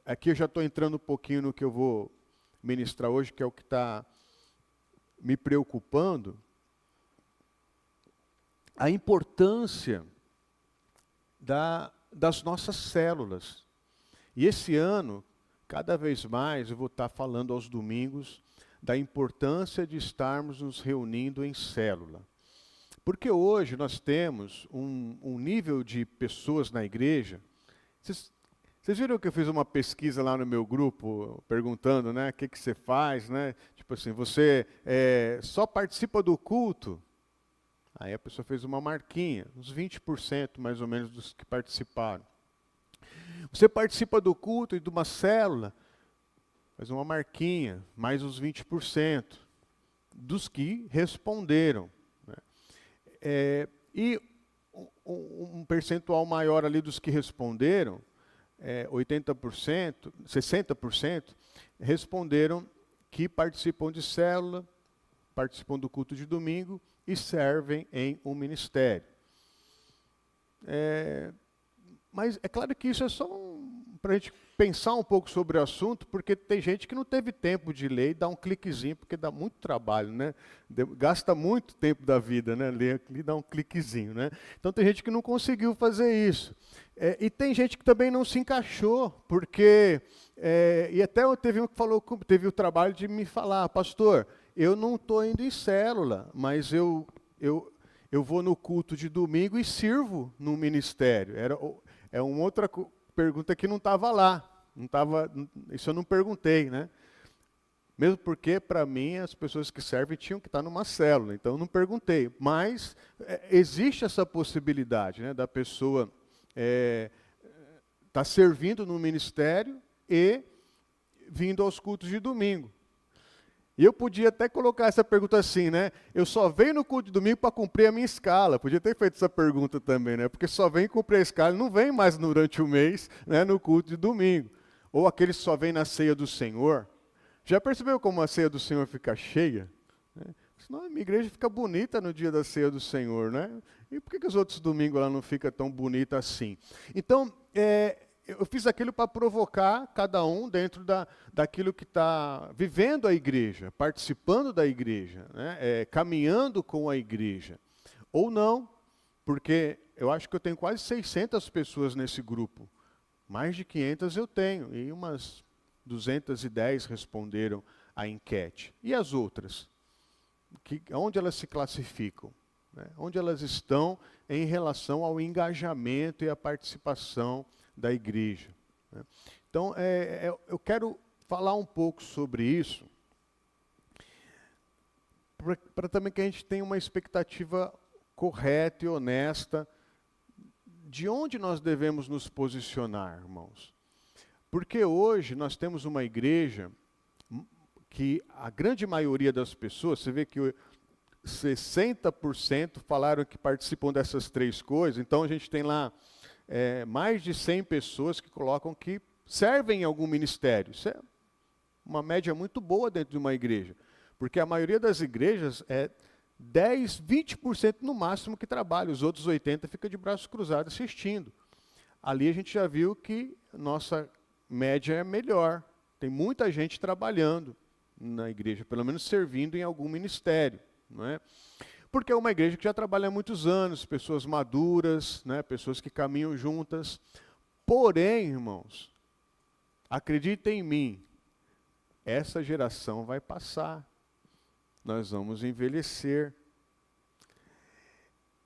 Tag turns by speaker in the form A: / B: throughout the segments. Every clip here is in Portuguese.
A: aqui eu já estou entrando um pouquinho no que eu vou ministrar hoje, que é o que está me preocupando, a importância das nossas células. E esse ano, cada vez mais, eu vou estar falando aos domingos da importância de estarmos nos reunindo em célula. Porque hoje nós temos um nível de pessoas na igreja. Vocês viram que eu fiz uma pesquisa lá no meu grupo, perguntando, né, o que você faz, né? Tipo assim, você só participa do culto? Aí a pessoa fez uma marquinha, uns 20% mais ou menos dos que participaram. Você participa do culto e de uma célula? Faz uma marquinha, mais uns 20% dos que responderam. Né? E um percentual maior ali dos que responderam, 80%, 60%, responderam que participam de célula, participam do culto de domingo e servem em um ministério. Mas é claro que isso é só para a gente pensar um pouco sobre o assunto, porque tem gente que não teve tempo de ler e dar um cliquezinho, porque dá muito trabalho, né? Gasta muito tempo da vida, né? Ler e dar um cliquezinho, né? Então tem gente que não conseguiu fazer isso. E tem gente que também não se encaixou, porque... e até teve um que falou, teve o trabalho de me falar, pastor, eu não estou indo em célula, mas eu vou no culto de domingo e sirvo no ministério. É uma outra pergunta que não estava lá. Isso eu não perguntei, né? Mesmo porque, para mim, as pessoas que servem tinham que estar numa célula. Então, eu não perguntei. Mas existe essa possibilidade, né, da pessoa estar servindo no ministério e vindo aos cultos de domingo. E eu podia até colocar essa pergunta assim, né? Eu só venho no culto de domingo para cumprir a minha escala. Podia ter feito essa pergunta também, né? Porque só vem cumprir a escala e não vem mais durante o mês, né, no culto de domingo. Ou aqueles que só vêm na ceia do Senhor. Já percebeu como a ceia do Senhor fica cheia? Senão a minha igreja fica bonita no dia da ceia do Senhor, né? E por que os outros domingos ela não fica tão bonita assim? Então, eu fiz aquilo para provocar cada um dentro daquilo que está vivendo a igreja, participando da igreja, né? Caminhando com a igreja. Ou não, porque eu acho que eu tenho quase 600 pessoas nesse grupo. Mais de 500 eu tenho, e umas 210 responderam à enquete. E as outras? Onde elas se classificam? Né? Onde elas estão em relação ao engajamento e à participação da igreja? Né? Então, eu quero falar um pouco sobre isso, para também que a gente tenha uma expectativa correta e honesta de onde nós devemos nos posicionar, irmãos. Porque hoje nós temos uma igreja que a grande maioria das pessoas, você vê que 60% falaram que participam dessas três coisas, então a gente tem lá mais de 100 pessoas que colocam que servem em algum ministério. Isso é uma média muito boa dentro de uma igreja, porque a maioria das igrejas 10, 20% no máximo que trabalha, os outros 80% fica de braços cruzados assistindo. Ali a gente já viu que nossa média é melhor, tem muita gente trabalhando na igreja, pelo menos servindo em algum ministério, não é? Porque é uma igreja que já trabalha há muitos anos, pessoas maduras, né, pessoas que caminham juntas. Porém, irmãos, acreditem em mim, essa geração vai passar. Nós vamos envelhecer.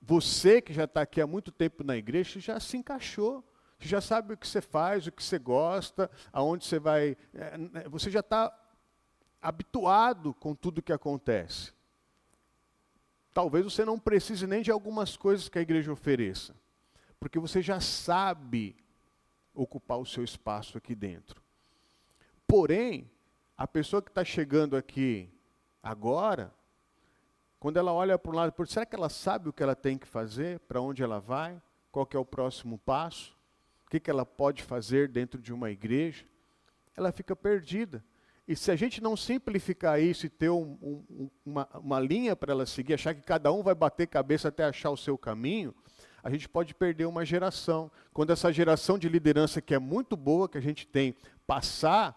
A: Você que já está aqui há muito tempo na igreja, já se encaixou. Você já sabe o que você faz, o que você gosta, aonde você vai. Você já está habituado com tudo que acontece. Talvez você não precise nem de algumas coisas que a igreja ofereça, porque você já sabe ocupar o seu espaço aqui dentro. Porém, a pessoa que está chegando aqui agora, quando ela olha para um lado, será que ela sabe o que ela tem que fazer, para onde ela vai, qual que é o próximo passo, o que ela pode fazer dentro de uma igreja? Ela fica perdida. E se a gente não simplificar isso e ter uma linha para ela seguir, achar que cada um vai bater cabeça até achar o seu caminho, a gente pode perder uma geração. Quando essa geração de liderança que é muito boa, que a gente tem, passar,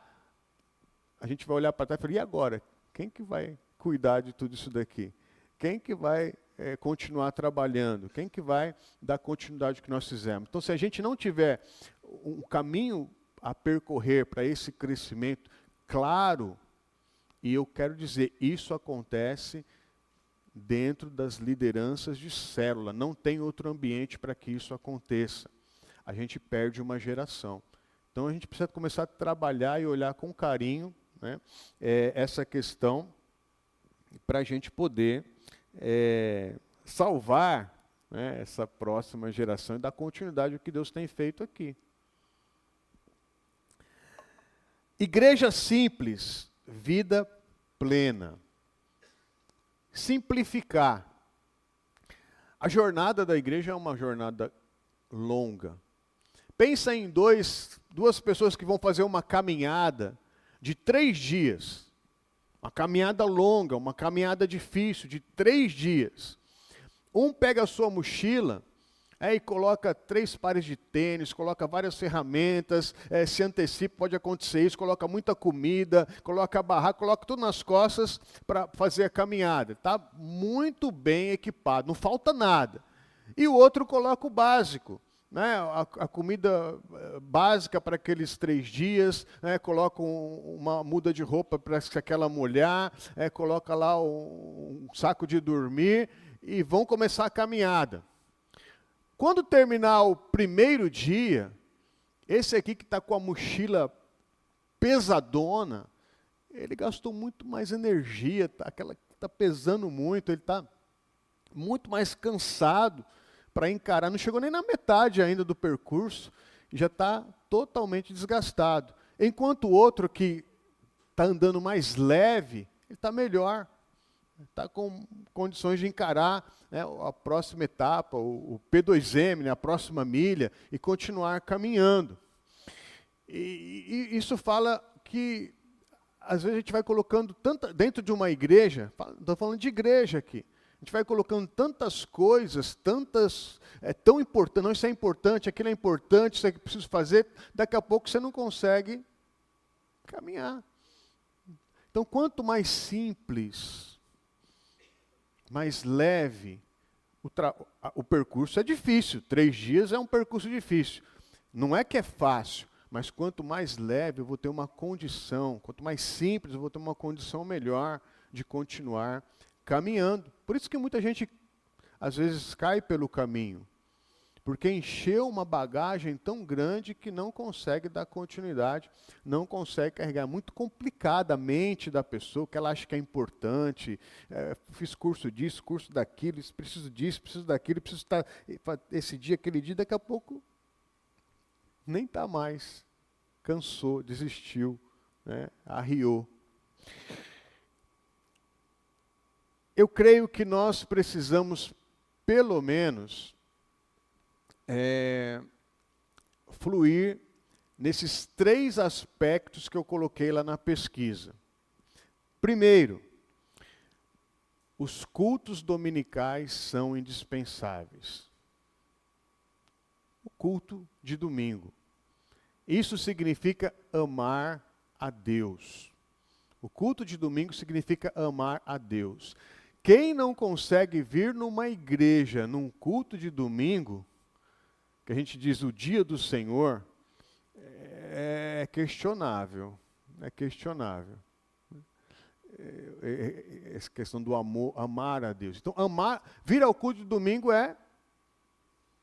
A: a gente vai olhar para trás e falar, e agora? Quem que vai cuidar de tudo isso daqui? Quem que vai continuar trabalhando? Quem que vai dar continuidade ao que nós fizemos? Então, se a gente não tiver um caminho a percorrer para esse crescimento claro, e eu quero dizer, isso acontece dentro das lideranças de célula, não tem outro ambiente para que isso aconteça. A gente perde uma geração. Então, a gente precisa começar a trabalhar e olhar com carinho, né, essa questão, para a gente poder salvar, né, essa próxima geração e dar continuidade ao que Deus tem feito aqui. Igreja simples, vida plena. Simplificar. A jornada da igreja é uma jornada longa. Pensa em duas pessoas que vão fazer uma caminhada de 3 dias. Uma caminhada longa, uma caminhada difícil, de 3 dias. Um pega a sua mochila e coloca 3 pares de tênis, coloca várias ferramentas, se antecipa, pode acontecer isso, coloca muita comida, coloca a barraca, coloca tudo nas costas para fazer a caminhada. Está muito bem equipado, não falta nada. E o outro coloca o básico. Né, a comida básica para aqueles 3 dias, né, coloca uma muda de roupa para se aquela molhar, coloca lá um saco de dormir e vão começar a caminhada. Quando terminar o primeiro dia, esse aqui que está com a mochila pesadona, ele gastou muito mais energia, aquela que está pesando muito, ele está muito mais cansado para encarar, não chegou nem na metade ainda do percurso, e já está totalmente desgastado. Enquanto o outro que está andando mais leve, ele está melhor, está com condições de encarar, né, a próxima etapa, o P2M, né, a próxima milha, e continuar caminhando. E isso fala que, às vezes, a gente vai colocando dentro de uma igreja, estou falando de igreja aqui, a gente vai colocando tantas coisas, tão importante, não, isso é importante, aquilo é importante, isso é que preciso fazer, daqui a pouco você não consegue caminhar. Então, quanto mais simples, mais leve, o percurso é difícil, 3 dias é um percurso difícil. Não é que é fácil, mas quanto mais leve eu vou ter uma condição, quanto mais simples eu vou ter uma condição melhor de continuar caminhando. Por isso que muita gente, às vezes, cai pelo caminho. Porque encheu uma bagagem tão grande que não consegue dar continuidade, não consegue carregar. Muito complicada a mente da pessoa, que ela acha que é importante. Fiz curso disso, curso daquilo, preciso disso, preciso daquilo, preciso estar esse dia, aquele dia, daqui a pouco nem está mais. Cansou, desistiu, né, arriou. Eu creio que nós precisamos, pelo menos, fluir nesses 3 aspectos que eu coloquei lá na pesquisa. Primeiro, os cultos dominicais são indispensáveis. O culto de domingo. Isso significa amar a Deus. O culto de domingo significa amar a Deus. Quem não consegue vir numa igreja, num culto de domingo, que a gente diz o dia do Senhor, é questionável. É questionável. Essa questão do amor, amar a Deus. Então, vir ao culto de domingo é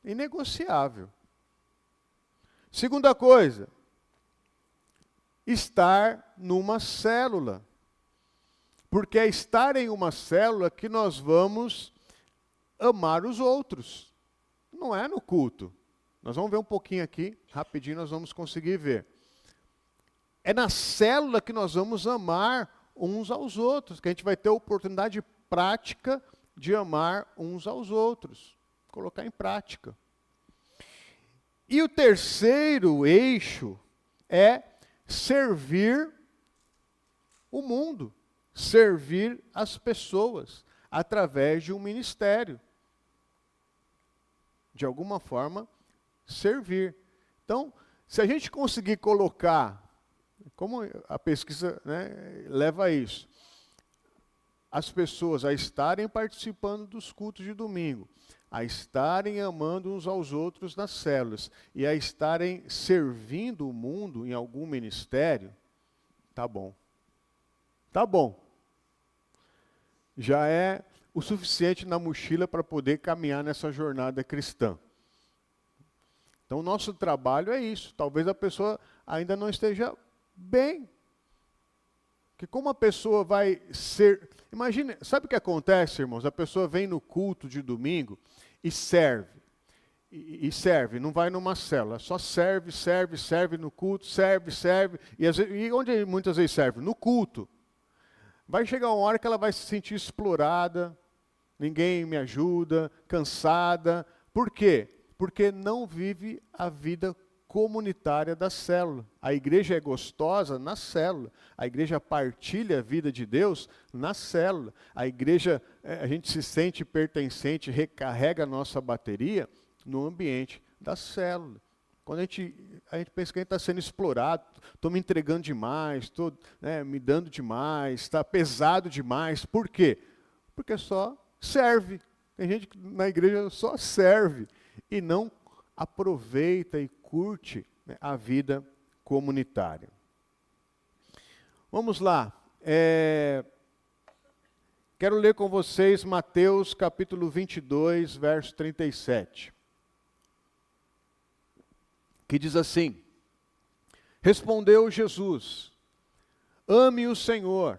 A: inegociável. Segunda coisa, estar numa célula. Porque é estar em uma célula que nós vamos amar os outros. Não é no culto. Nós vamos ver um pouquinho aqui, rapidinho nós vamos conseguir ver. É na célula que nós vamos amar uns aos outros, que a gente vai ter a oportunidade prática de amar uns aos outros. Colocar em prática. E o terceiro eixo é servir o mundo. Servir as pessoas através de um ministério. de alguma forma, servir. Então, se a gente conseguir colocar, como a pesquisa, né, leva a isso, as pessoas a estarem participando dos cultos de domingo, a estarem amando uns aos outros nas células e a estarem servindo o mundo em algum ministério, tá bom. Tá bom. Já é o suficiente na mochila para poder caminhar nessa jornada cristã. Então, o nosso trabalho é isso. Talvez a pessoa ainda não esteja bem. Porque como a pessoa vai ser... Imagine, sabe o que acontece, irmãos? A pessoa vem no culto de domingo e serve. E serve, não vai numa célula. Só serve no culto, serve. E onde muitas vezes serve? No culto. Vai chegar uma hora que ela vai se sentir explorada, ninguém me ajuda, cansada. Por quê? Porque não vive a vida comunitária da célula. A igreja é gostosa na célula. A igreja partilha a vida de Deus na célula. A igreja, a gente se sente pertencente, recarrega a nossa bateria no ambiente da célula. Quando a gente pensa que a gente está sendo explorado, estou me entregando demais, estou me dando demais, está pesado demais. Por quê? Porque só serve. Tem gente que na igreja só serve e não aproveita e curte a vida comunitária. Vamos lá. Quero ler com vocês Mateus capítulo 22, verso 37. Que diz assim: respondeu Jesus, ame o Senhor,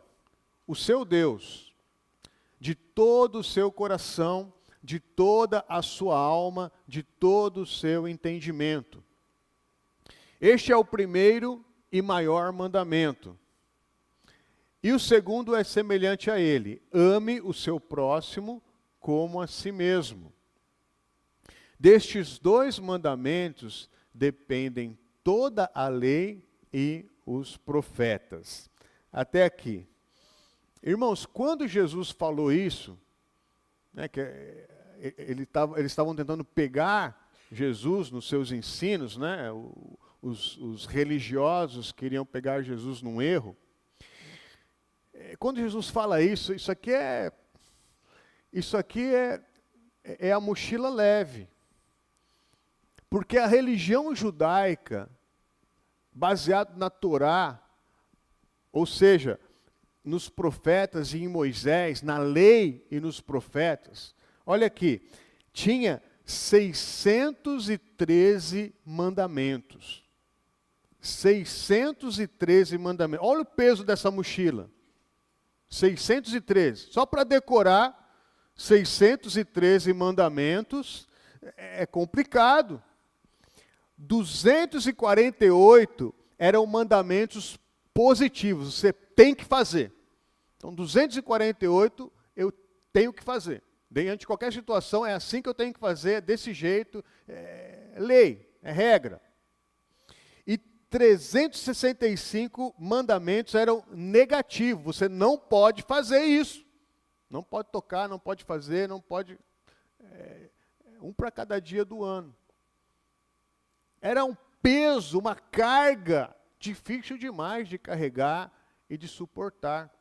A: o seu Deus, de todo o seu coração, de toda a sua alma, de todo o seu entendimento. Este é o primeiro e maior mandamento. E o segundo é semelhante a ele: ame o seu próximo como a si mesmo. Destes dois mandamentos dependem toda a lei e os profetas. Até aqui. Irmãos, quando Jesus falou isso, que eles estavam tentando pegar Jesus nos seus ensinos, os religiosos queriam pegar Jesus num erro. Quando Jesus fala isso, isso aqui é a mochila leve. Porque a religião judaica, baseada na Torá, ou seja, nos profetas e em Moisés, na lei e nos profetas, olha aqui, tinha 613 mandamentos. 613 mandamentos. Olha o peso dessa mochila. 613. Só para decorar 613 mandamentos é complicado. 248 eram mandamentos positivos, você tem que fazer. Então, 248 eu tenho que fazer. Diante de qualquer situação, é assim que eu tenho que fazer, é desse jeito, é lei, é regra. E 365 mandamentos eram negativos, você não pode fazer isso. Não pode tocar, não pode fazer, não pode... um para cada dia do ano. Era um peso, uma carga difícil demais de carregar e de suportar.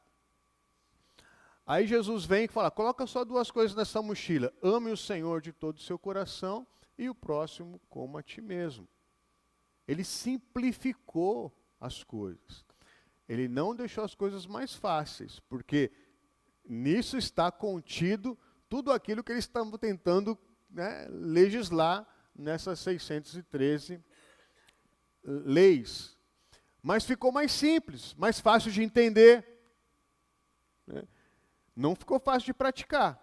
A: Aí Jesus vem e fala, coloca só duas coisas nessa mochila. Ame o Senhor de todo o seu coração e o próximo como a ti mesmo. Ele simplificou as coisas. Ele não deixou as coisas mais fáceis, porque nisso está contido tudo aquilo que eles estavam tentando legislar nessas 613 leis. Mas ficou mais simples, mais fácil de entender. Não ficou fácil de praticar.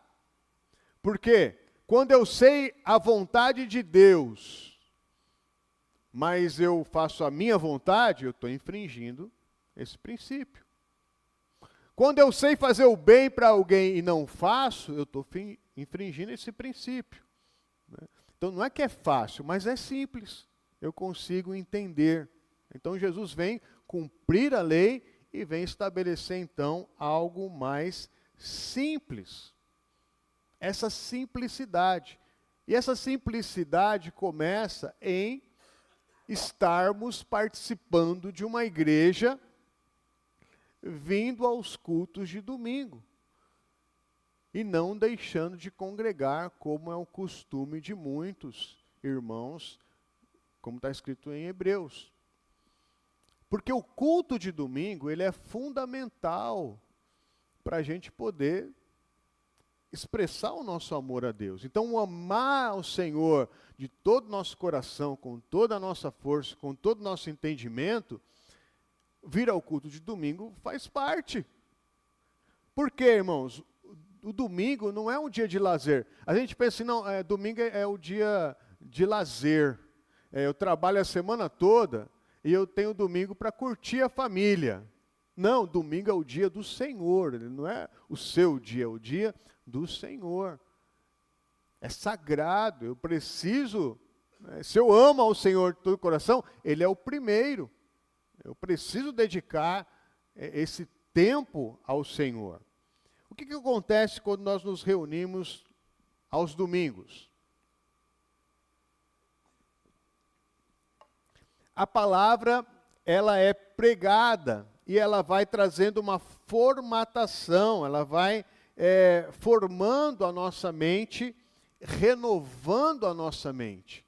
A: Porque quando eu sei a vontade de Deus, mas eu faço a minha vontade, eu estou infringindo esse princípio. Quando eu sei fazer o bem para alguém e não faço, eu estou infringindo esse princípio. Então não é que é fácil, mas é simples. Eu consigo entender. Então Jesus vem cumprir a lei e vem estabelecer então algo mais simples. Essa simplicidade E essa simplicidade começa em estarmos participando de uma igreja, vindo aos cultos de domingo. E não deixando de congregar, como é o costume de muitos irmãos, como está escrito em Hebreus. Porque o culto de domingo, ele é fundamental para a gente poder expressar o nosso amor a Deus. Então, o amar ao Senhor de todo o nosso coração, com toda a nossa força, com todo o nosso entendimento, vir ao culto de domingo faz parte. Por quê, irmãos? O domingo não é um dia de lazer. A gente pensa assim, não, domingo é o dia de lazer. Eu trabalho a semana toda e eu tenho domingo para curtir a família. Não, domingo é o dia do Senhor, ele não é o seu dia, é o dia do Senhor. É sagrado, eu preciso, se eu amo ao Senhor de todo o coração, Ele é o primeiro. Eu preciso dedicar esse tempo ao Senhor. O que acontece quando nós nos reunimos aos domingos? A palavra, ela é pregada e ela vai trazendo uma formatação, ela vai formando a nossa mente, renovando a nossa mente.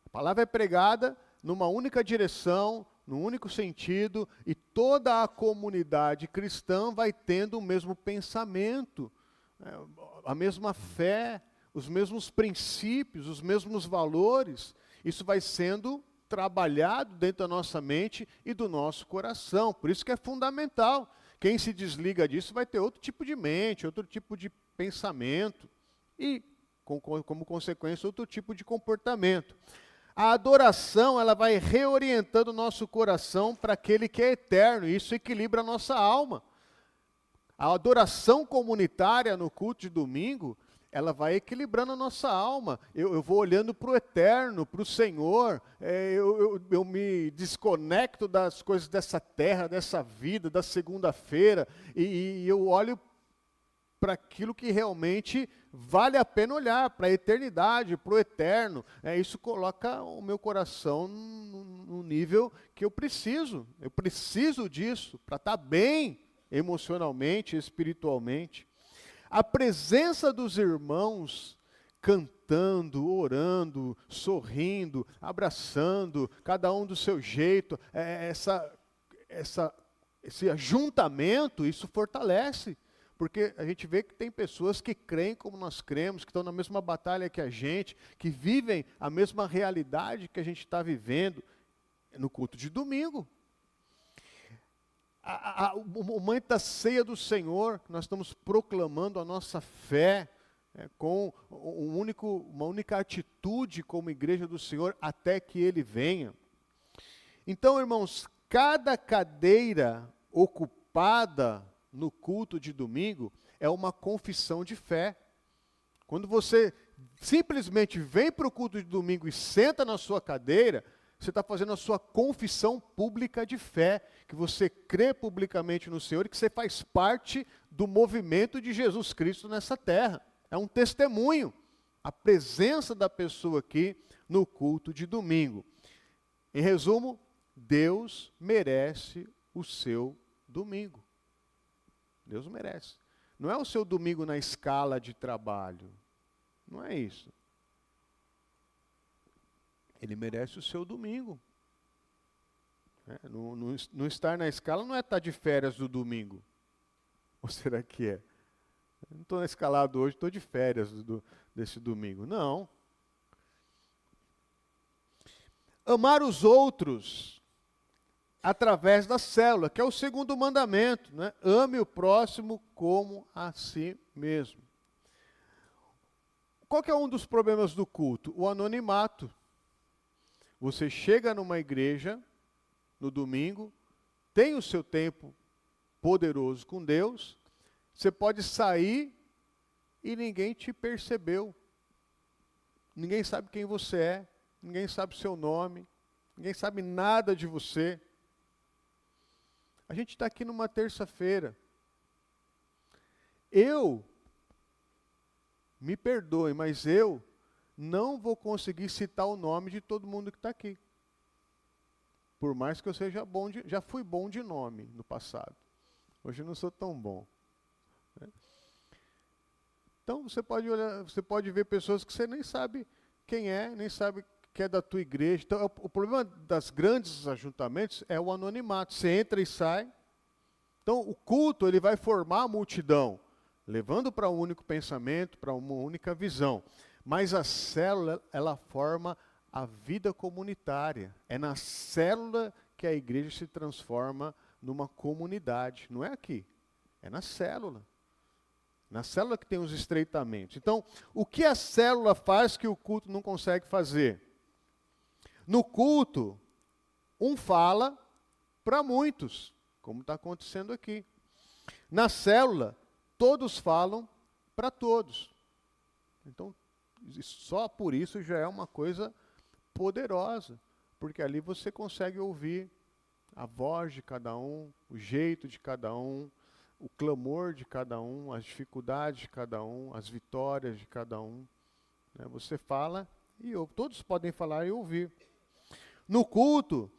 A: A palavra é pregada numa única direção, num único sentido, e toda a comunidade cristã vai tendo o mesmo pensamento, a mesma fé, os mesmos princípios, os mesmos valores. Isso vai sendo trabalhado dentro da nossa mente e do nosso coração. Por isso que é fundamental. Quem se desliga disso vai ter outro tipo de mente, outro tipo de pensamento e, como consequência, outro tipo de comportamento. A adoração, ela vai reorientando o nosso coração para aquele que é eterno, e isso equilibra a nossa alma. A adoração comunitária no culto de domingo, ela vai equilibrando a nossa alma. Eu vou olhando para o eterno, para o Senhor, eu me desconecto das coisas dessa terra, dessa vida, da segunda-feira, e eu olho para aquilo que realmente vale a pena olhar, para a eternidade, para o eterno. Isso coloca o meu coração no nível que eu preciso disso, para estar bem emocionalmente, espiritualmente. A presença dos irmãos cantando, orando, sorrindo, abraçando, cada um do seu jeito, esse ajuntamento, isso fortalece. Porque a gente vê que tem pessoas que creem como nós cremos, que estão na mesma batalha que a gente, que vivem a mesma realidade que a gente está vivendo no culto de domingo. O momento da ceia do Senhor, nós estamos proclamando a nossa fé com uma única atitude como igreja do Senhor até que Ele venha. Então, irmãos, cada cadeira ocupada no culto de domingo é uma confissão de fé. Quando você simplesmente vem para o culto de domingo e senta na sua cadeira, você está fazendo a sua confissão pública de fé, que você crê publicamente no Senhor e que você faz parte do movimento de Jesus Cristo nessa terra. É um testemunho, a presença da pessoa aqui no culto de domingo. Em resumo, Deus merece o seu domingo. Deus merece. Não é o seu domingo na escala de trabalho. Não é isso. Ele merece o seu domingo. Não estar na escala não é estar de férias do domingo. Ou será que é? Eu não estou na escalada hoje, estou de férias desse domingo. Não. Amar os outros através da célula, que é o segundo mandamento, né? Ame o próximo como a si mesmo. Qual que é um dos problemas do culto? O anonimato. Você chega numa igreja no domingo, tem o seu tempo poderoso com Deus, você pode sair e ninguém te percebeu. Ninguém sabe quem você é, ninguém sabe o seu nome, ninguém sabe nada de você. A gente está aqui numa terça-feira. Me perdoe, mas eu não vou conseguir citar o nome de todo mundo que está aqui. Por mais que eu seja bom, já fui bom de nome no passado. Hoje eu não sou tão bom. Né? Então você pode olhar, você pode ver pessoas que você nem sabe quem é, nem sabe que é da tua igreja. Então, o problema das grandes ajuntamentos é o anonimato. Você entra e sai. Então, o culto ele vai formar a multidão, levando para um único pensamento, para uma única visão. Mas a célula, ela forma a vida comunitária. É na célula que a igreja se transforma numa comunidade. Não é aqui, é na célula. Na célula que tem os estreitamentos. Então, o que a célula faz que o culto não consegue fazer? No culto, um fala para muitos, como está acontecendo aqui. Na célula, todos falam para todos. Então, só por isso já é uma coisa poderosa, porque ali você consegue ouvir a voz de cada um, o jeito de cada um, o clamor de cada um, as dificuldades de cada um, as vitórias de cada um. Né? Você fala e ouve. Todos podem falar e ouvir. No culto,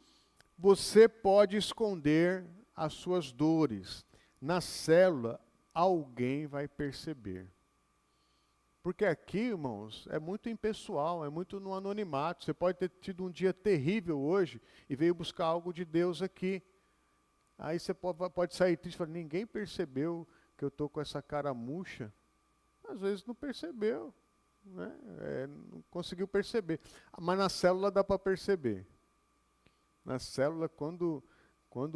A: você pode esconder as suas dores. Na célula, alguém vai perceber. Porque aqui, irmãos, é muito impessoal, é muito no anonimato. Você pode ter tido um dia terrível hoje e veio buscar algo de Deus aqui. Aí você pode sair triste e falar, ninguém percebeu que eu estou com essa cara murcha. Às vezes não percebeu, né? Não conseguiu perceber. Mas na célula dá para perceber. Na célula, quando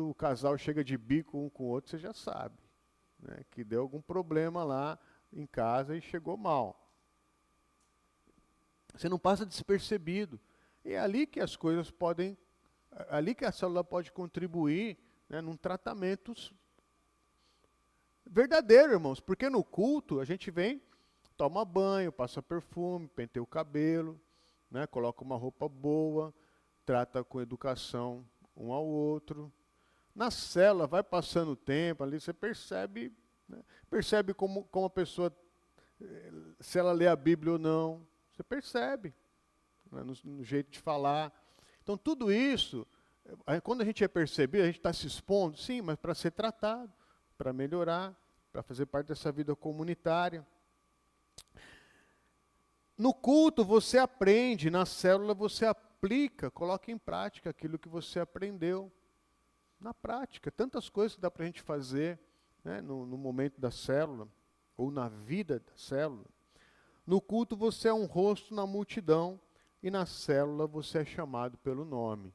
A: o casal chega de bico um com o outro, você já sabe, né, que deu algum problema lá em casa e chegou mal. Você não passa despercebido. É ali que as coisas podem, ali que a célula pode contribuir, né, num tratamento verdadeiro, irmãos. Porque no culto a gente vem, toma banho, passa perfume, penteia o cabelo, né, coloca uma roupa boa, trata com educação um ao outro. Na célula, vai passando o tempo, ali você percebe, né, percebe como a pessoa, se ela lê a Bíblia ou não, você percebe, né, no jeito de falar. Então tudo isso, quando a gente é percebido, a gente está se expondo, sim, mas para ser tratado, para melhorar, para fazer parte dessa vida comunitária. No culto você aprende, na célula você aplica, coloca em prática aquilo que você aprendeu. Na prática, tantas coisas que dá para a gente fazer, né, no momento da célula, ou na vida da célula. No culto você é um rosto na multidão, e na célula você é chamado pelo nome.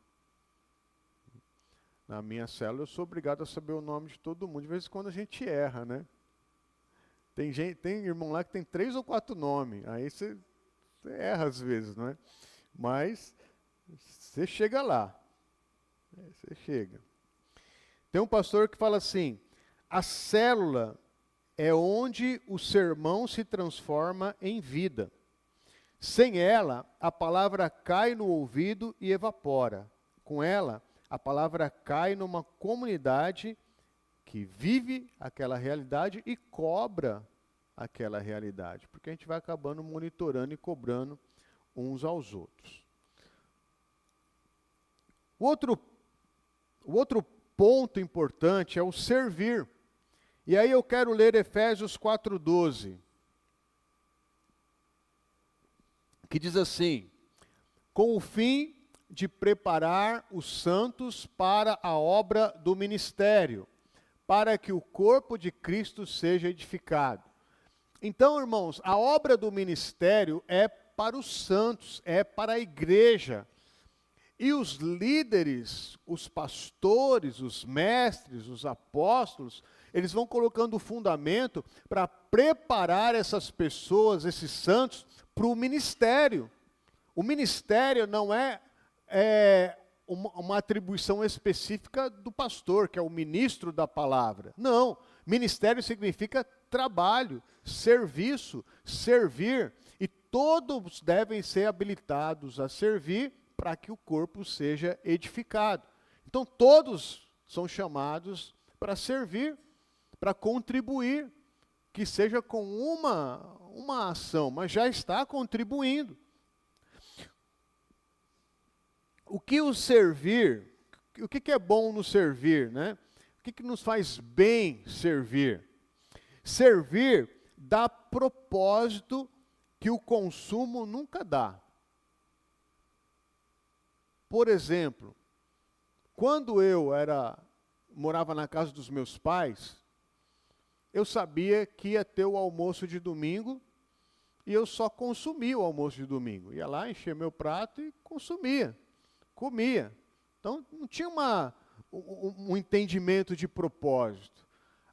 A: Na minha célula eu sou obrigado a saber o nome de todo mundo. De vez em quando a gente erra, né? Tem irmão lá que tem 3 ou 4 nomes, aí você erra às vezes, não é? Mas você chega lá, você chega. Tem um pastor que fala assim, a célula é onde o sermão se transforma em vida. Sem ela, a palavra cai no ouvido e evapora. Com ela, a palavra cai numa comunidade que vive aquela realidade e cobra aquela realidade. Porque a gente vai acabando monitorando e cobrando uns aos outros. O outro ponto importante é o servir. E aí eu quero ler Efésios 4:12. Que diz assim, com o fim de preparar os santos para a obra do ministério, para que o corpo de Cristo seja edificado. Então, irmãos, a obra do ministério é para os santos, é para a igreja. E os líderes, os pastores, os mestres, os apóstolos, eles vão colocando o fundamento para preparar essas pessoas, esses santos, para o ministério. O ministério não é uma atribuição específica do pastor, que é o ministro da palavra. Não, ministério significa trabalho, serviço, servir, e todos devem ser habilitados a servir para que o corpo seja edificado. Então todos são chamados para servir, para contribuir, que seja com uma ação, mas já está contribuindo. o que o servir, o que é bom no servir, né? O que nos faz bem servir? Servir dá propósito que o consumo nunca dá. Por exemplo, quando eu morava na casa dos meus pais, eu sabia que ia ter o almoço de domingo e eu só consumia o almoço de domingo. Ia lá, enchia meu prato e consumia, comia. Então, não tinha um entendimento de propósito.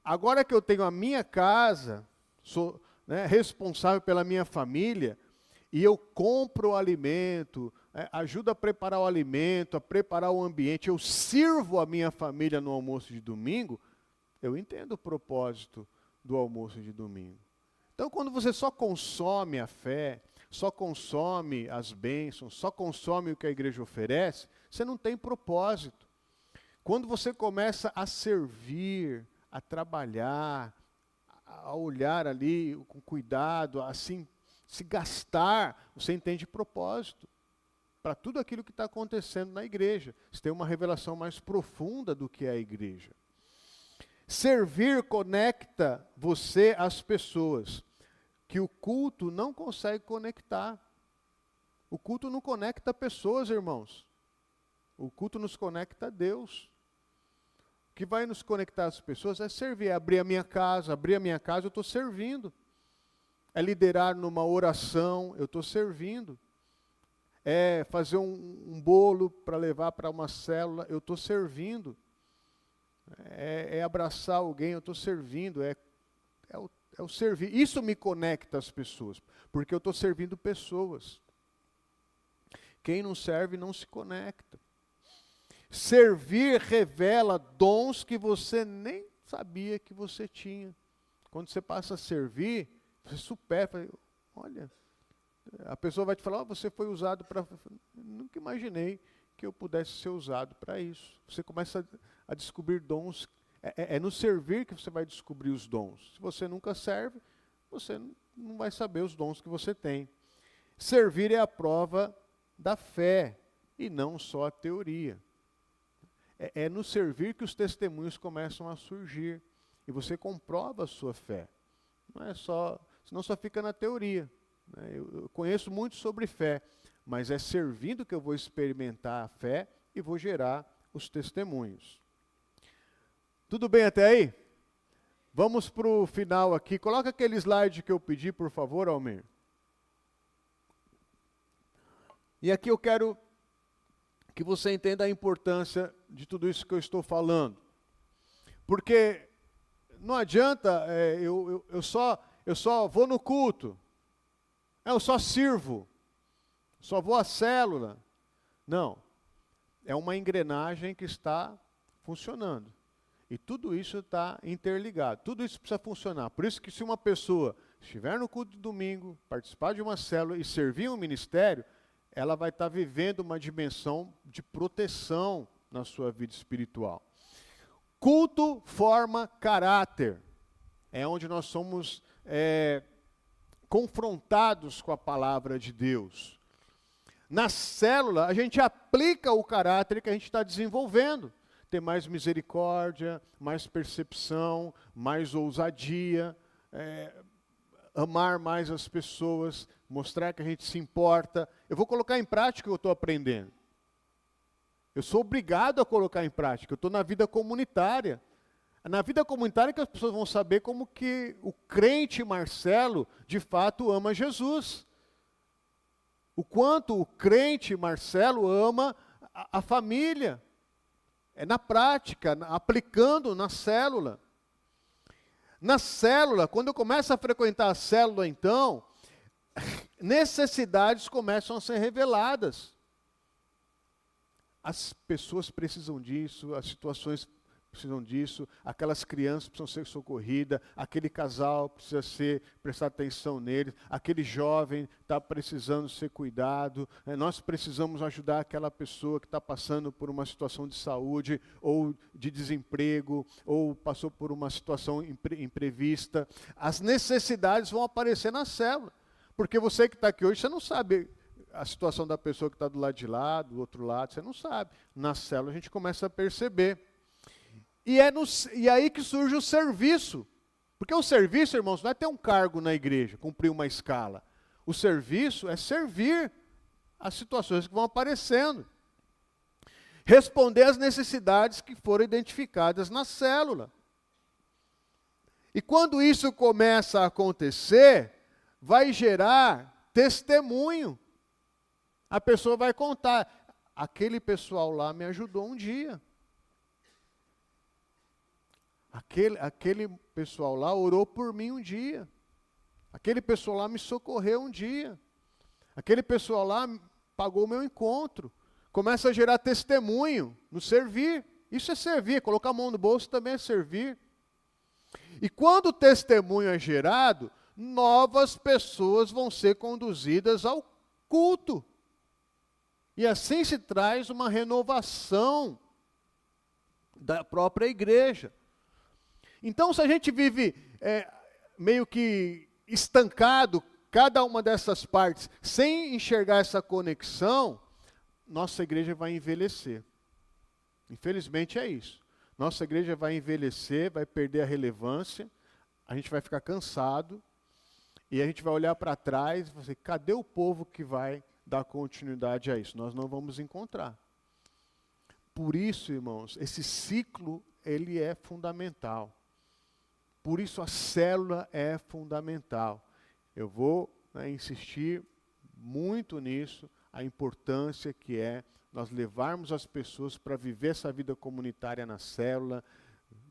A: Agora que eu tenho a minha casa, sou, né, responsável pela minha família, e eu compro o alimento, ajudo a preparar o alimento, a preparar o ambiente, eu sirvo a minha família no almoço de domingo, eu entendo o propósito do almoço de domingo. Então, quando você só consome a fé, só consome as bênçãos, só consome o que a igreja oferece, você não tem propósito. Quando você começa a servir, a trabalhar, a olhar ali com cuidado, assim, se gastar, você entende propósito para tudo aquilo que está acontecendo na igreja. Você tem uma revelação mais profunda do que é a igreja. Servir conecta você às pessoas, que o culto não consegue conectar. O culto não conecta pessoas, irmãos. O culto nos conecta a Deus. O que vai nos conectar às pessoas é servir, é abrir a minha casa eu estou servindo. É liderar numa oração, eu estou servindo. É fazer um bolo para levar para uma célula, eu estou servindo. É abraçar alguém, eu estou servindo. É o servir. Isso me conecta às pessoas, porque eu estou servindo pessoas. Quem não serve não se conecta. Servir revela dons que você nem sabia que você tinha. Quando você passa a servir, você supera, olha, a pessoa vai te falar, você foi usado para... Nunca imaginei que eu pudesse ser usado para isso. Você começa a descobrir dons. É no servir que você vai descobrir os dons. Se você nunca serve, você não vai saber os dons que você tem. Servir é a prova da fé, e não só a teoria. É no servir que os testemunhos começam a surgir. E você comprova a sua fé. Não é só, senão só fica na teoria. Né? Eu conheço muito sobre fé, mas é servindo que eu vou experimentar a fé e vou gerar os testemunhos. Tudo bem até aí? Vamos para o final aqui. Coloca aquele slide que eu pedi, por favor, Almir. E aqui eu quero que você entenda a importância de tudo isso que eu estou falando. Porque não adianta eu só vou no culto, eu só sirvo, só vou à célula. Não, é uma engrenagem que está funcionando. E tudo isso está interligado, tudo isso precisa funcionar. Por isso que se uma pessoa estiver no culto de domingo, participar de uma célula e servir um ministério, ela vai estar vivendo uma dimensão de proteção na sua vida espiritual. Culto forma caráter. É onde nós somos confrontados com a palavra de Deus. Na célula, a gente aplica o caráter que a gente está desenvolvendo. Ter mais misericórdia, mais percepção, mais ousadia, amar mais as pessoas, mostrar que a gente se importa. Eu vou colocar em prática o que eu estou aprendendo. Eu sou obrigado a colocar em prática. Eu estou na vida comunitária. É na vida comunitária que as pessoas vão saber como que o crente Marcelo, de fato, ama Jesus. O quanto o crente Marcelo ama a família. É na prática, aplicando na célula. Na célula, quando eu começo a frequentar a célula, então, necessidades começam a ser reveladas. As pessoas precisam disso, as situações precisam disso, aquelas crianças precisam ser socorridas, aquele casal precisa prestar atenção neles, aquele jovem está precisando ser cuidado, nós precisamos ajudar aquela pessoa que está passando por uma situação de saúde, ou de desemprego, ou passou por uma situação imprevista. As necessidades vão aparecer na célula, porque você que está aqui hoje, você não sabe a situação da pessoa que está do lado de lá, do outro lado, você não sabe. Na célula a gente começa a perceber. E aí que surge o serviço. Porque o serviço, irmãos, não é ter um cargo na igreja, cumprir uma escala. O serviço é servir as situações que vão aparecendo. Responder às necessidades que foram identificadas na célula. E quando isso começa a acontecer, vai gerar testemunho. A pessoa vai contar, aquele pessoal lá me ajudou um dia. Aquele pessoal lá orou por mim um dia. Aquele pessoal lá me socorreu um dia. Aquele pessoal lá pagou o meu encontro. Começa a gerar testemunho no servir. Isso é servir, colocar a mão no bolso também é servir. E quando o testemunho é gerado, novas pessoas vão ser conduzidas ao culto. E assim se traz uma renovação da própria igreja. Então, se a gente vive meio que estancado, cada uma dessas partes, sem enxergar essa conexão, nossa igreja vai envelhecer. Infelizmente é isso. Nossa igreja vai envelhecer, vai perder a relevância, a gente vai ficar cansado, e a gente vai olhar para trás e vai dizer, cadê o povo que vai dar continuidade a isso? Nós não vamos encontrar. Por isso, irmãos, esse ciclo, ele é fundamental. Por isso a célula é fundamental. Eu vou insistir muito nisso, a importância que é nós levarmos as pessoas para viver essa vida comunitária na célula.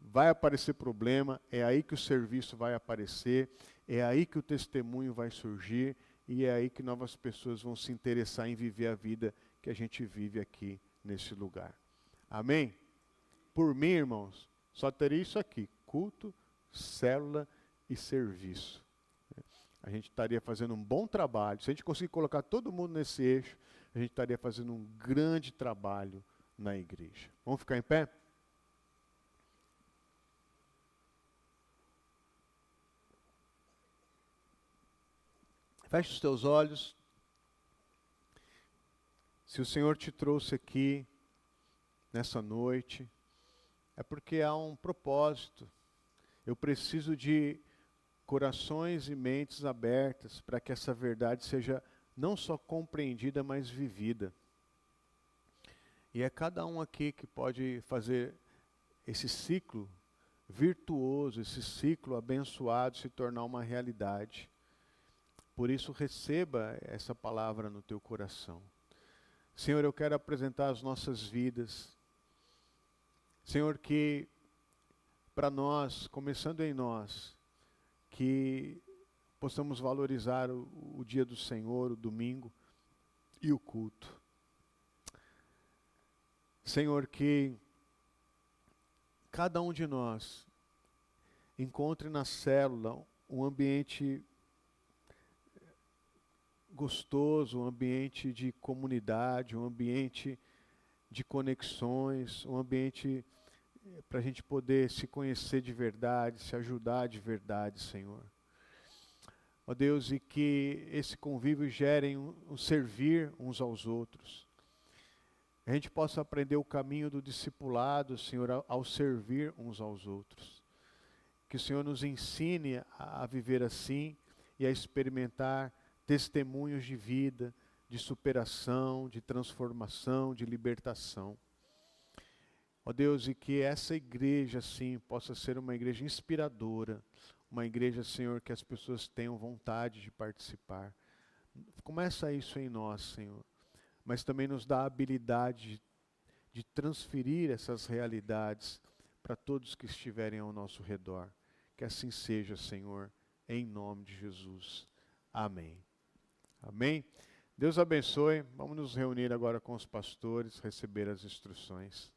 A: Vai aparecer problema, é aí que o serviço vai aparecer, é aí que o testemunho vai surgir, e é aí que novas pessoas vão se interessar em viver a vida que a gente vive aqui nesse lugar. Amém? Por mim, irmãos, só teria isso aqui, culto, célula e serviço. A gente estaria fazendo um bom trabalho. Se a gente conseguir colocar todo mundo nesse eixo, a gente estaria fazendo um grande trabalho na igreja. Vamos ficar em pé? Feche os teus olhos. Se o Senhor te trouxe aqui nessa noite, é porque há um propósito. Eu preciso de corações e mentes abertas para que essa verdade seja não só compreendida, mas vivida. E é cada um aqui que pode fazer esse ciclo virtuoso, esse ciclo abençoado se tornar uma realidade. Por isso, receba essa palavra no teu coração. Senhor, eu quero apresentar as nossas vidas. Senhor, que para nós, começando em nós, que possamos valorizar o dia do Senhor, o domingo e o culto. Senhor, que cada um de nós encontre na célula um ambiente gostoso, um ambiente de comunidade, um ambiente de conexões, um ambiente para a gente poder se conhecer de verdade, se ajudar de verdade, Senhor. Ó Deus, e que esse convívio gere um servir uns aos outros. A gente possa aprender o caminho do discipulado, Senhor, ao servir uns aos outros. Que o Senhor nos ensine a viver assim e a experimentar testemunhos de vida, de superação, de transformação, de libertação. Ó Deus, e que essa igreja, sim, possa ser uma igreja inspiradora, uma igreja, Senhor, que as pessoas tenham vontade de participar. Começa isso em nós, Senhor, mas também nos dá a habilidade de transferir essas realidades para todos que estiverem ao nosso redor. Que assim seja, Senhor, em nome de Jesus. Amém. Amém? Deus abençoe. Vamos nos reunir agora com os pastores, receber as instruções.